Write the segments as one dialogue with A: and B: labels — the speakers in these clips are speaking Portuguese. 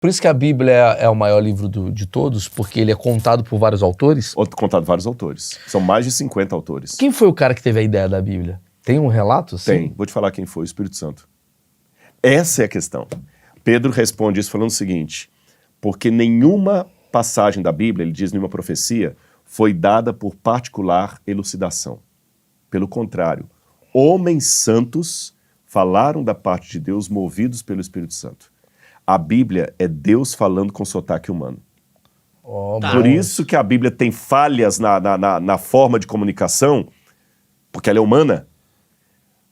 A: Por isso que a Bíblia é o maior livro de todos, porque ele é contado por vários autores?
B: Contado por vários autores. São mais de 50 autores.
A: Quem foi o cara que teve a ideia da Bíblia? Tem um relato? Assim?
B: Tem. Vou te falar quem foi, o Espírito Santo. Essa é a questão. Pedro responde isso falando o seguinte, porque nenhuma passagem da Bíblia, ele diz nenhuma profecia, foi dada por particular elucidação. Pelo contrário, homens santos falaram da parte de Deus movidos pelo Espírito Santo. A Bíblia é Deus falando com sotaque humano. Por isso que a Bíblia tem falhas na forma de comunicação, porque ela é humana,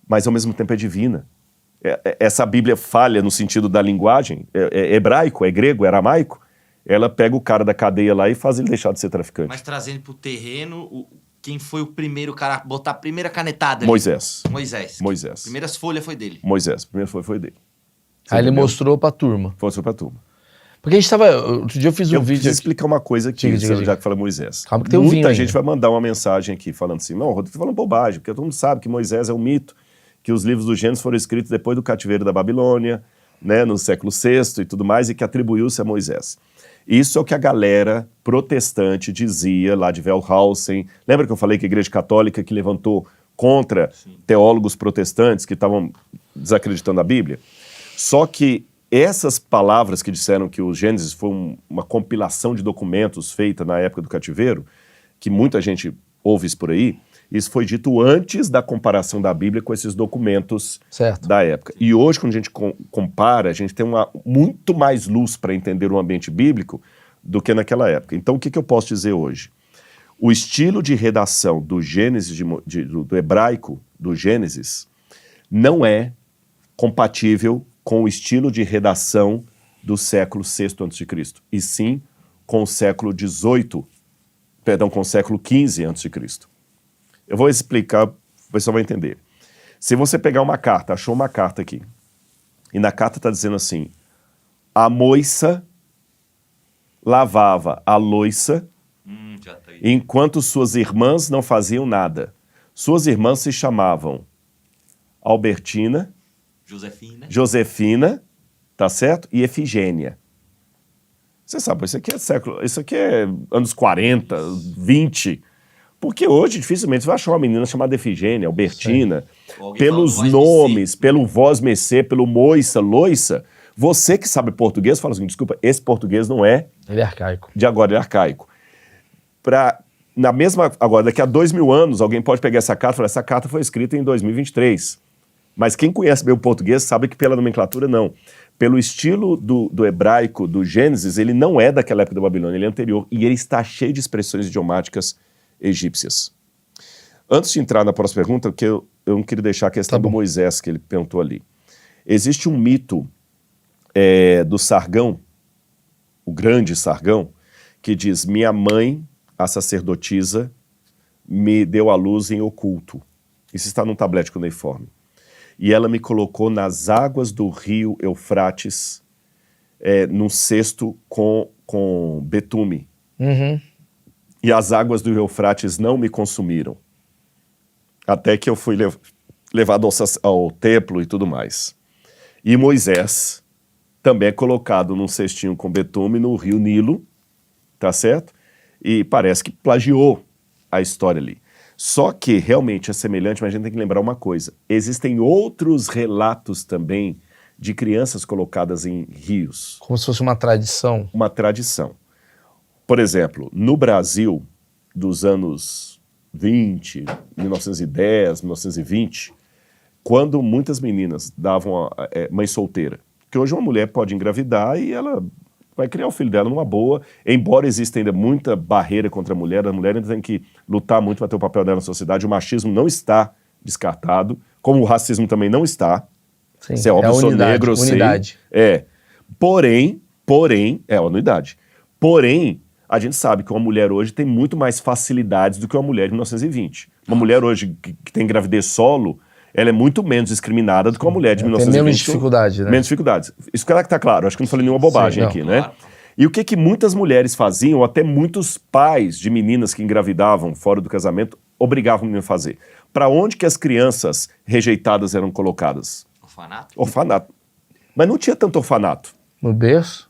B: mas ao mesmo tempo é divina. Essa Bíblia falha no sentido da linguagem, é hebraico, é grego, é aramaico, ela pega o cara da cadeia lá e faz ele deixar de ser traficante.
C: Mas trazendo pro terreno, quem foi o primeiro cara a botar a primeira canetada ali?
B: Moisés.
C: Primeiras folhas foi dele.
B: Moisés, a primeira folha foi dele.
A: Aí ele mostrou pra turma.
B: Mostrou pra turma.
A: Porque a gente tava... Outro dia eu fiz um vídeo...
B: Eu preciso explicar uma coisa aqui,
A: diga.
B: já que fala Moisés.
A: Calma que tem um
B: Muita gente vai mandar uma mensagem aqui falando assim, não, Rodrigo, tô falando bobagem, porque todo mundo sabe que Moisés é um mito, que os livros do Gênesis foram escritos depois do cativeiro da Babilônia, né, no século VI e tudo mais, e que atribuiu-se a Moisés. Isso é o que a galera protestante dizia lá de Wellhausen. Lembra que eu falei que a Igreja Católica que levantou contra teólogos protestantes que estavam desacreditando a Bíblia? Só que essas palavras que disseram que o Gênesis foi uma compilação de documentos feita na época do cativeiro, que muita gente ouve isso por aí, isso foi dito antes da comparação da Bíblia com esses documentos da época. E hoje, quando a gente compara, a gente tem muito mais luz para entender o ambiente bíblico do que naquela época. Então, o que eu posso dizer hoje? O estilo de redação do Gênesis, do hebraico do Gênesis, não é compatível com o estilo de redação do século VI a.C., e sim com o século XVIII, perdão, com o século XV a.C. Eu vou explicar, o pessoal vai entender. Se você pegar uma carta, achou uma carta aqui, e na carta está dizendo assim, a moça lavava a louça enquanto suas irmãs não faziam nada. Suas irmãs se chamavam Albertina, Josefina, tá certo? E Efigênia. Você sabe, isso aqui é anos 40, 20, porque hoje dificilmente você vai achar uma menina chamada Efigênia, Albertina, pelos nomes, pelo voz mecê, pelo moiça, loiça. Você que sabe português fala assim, desculpa, esse português não é...
A: Ele é arcaico.
B: De agora, ele é arcaico. Agora, daqui a 2000 anos, alguém pode pegar essa carta e falar, essa carta foi escrita em 2023. Mas quem conhece bem o português sabe que pela nomenclatura não. Pelo estilo do hebraico, do Gênesis, ele não é daquela época da Babilônia, ele é anterior. E ele está cheio de expressões idiomáticas egípcias. Antes de entrar na próxima pergunta, porque eu não queria deixar a questão do Moisés que ele perguntou ali. Existe um mito do Sargão, o grande Sargão, que diz, minha mãe, a sacerdotisa, me deu à luz em oculto. Isso está num tablete cuneiforme. E ela me colocou nas águas do rio Eufrates, num cesto com betume. E as águas do rio Eufrates não me consumiram. Até que eu fui levado ao templo e tudo mais. E Moisés também é colocado num cestinho com betume no rio Nilo, tá certo? E parece que plagiou a história ali. Só que realmente é semelhante, mas a gente tem que lembrar uma coisa. Existem outros relatos também de crianças colocadas em rios.
A: Como se fosse uma tradição.
B: Uma tradição. Por exemplo, no Brasil, dos anos 20, 1910, 1920, quando muitas meninas davam mãe solteira, que hoje uma mulher pode engravidar e ela vai criar o filho dela numa boa, embora exista ainda muita barreira contra a mulher ainda tem que lutar muito para ter o papel dela na sociedade, o machismo não está descartado, como o racismo também não está.
A: Sim,
B: se é óbvio, eu sou negro, eu sei.
A: Unidade.
B: Porém, a unidade. Porém, a gente sabe que uma mulher hoje tem muito mais facilidades do que uma mulher de 1920. Uma mulher hoje que tem gravidez solo, ela é muito menos discriminada do que uma mulher de 1920.
A: Tem menos dificuldade, né?
B: Menos dificuldades. Isso que tá claro, acho que não falei nenhuma bobagem aqui, né? Claro. E o que muitas mulheres faziam, ou até muitos pais de meninas que engravidavam fora do casamento, obrigavam a menina a fazer? Para onde que as crianças rejeitadas eram colocadas?
C: Orfanato.
B: Orfanato. Mas não tinha tanto orfanato.
A: No berço?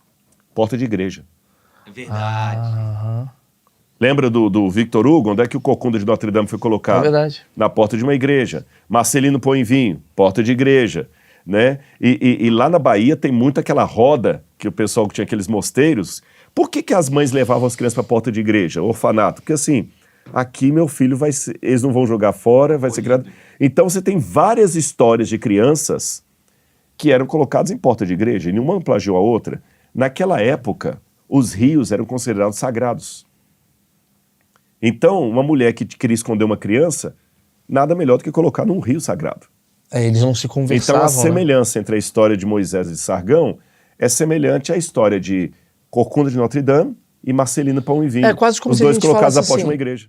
B: porta de igreja.
C: É verdade.
A: Aham.
B: Lembra do Victor Hugo? Onde é que o Corcunda de Notre Dame foi
A: É
B: colocado?
A: verdade.
B: Na porta de uma igreja. Marcelino Põe Vinho, porta de igreja. Né? E lá na Bahia tem muito aquela roda que o pessoal que tinha aqueles mosteiros. Por que as mães levavam as crianças para a porta de igreja, orfanato? Porque assim, aqui meu filho vai ser, eles não vão jogar fora, vai ser criado. Então você tem várias histórias de crianças que eram colocadas em porta de igreja, e nenhuma plagiou a outra. Naquela época, os rios eram considerados sagrados. Então, uma mulher que queria esconder uma criança, nada melhor do que colocar num rio sagrado.
A: Eles não se conversavam,
B: Então, a semelhança entre a história de Moisés e de Sargão é semelhante à história de Corcunda de Notre Dame e Marcelino Pão e Vinho.
A: É quase como
B: os
A: se a
B: dois
A: gente
B: colocados
A: falasse
B: à porta de
A: assim,
B: uma igreja.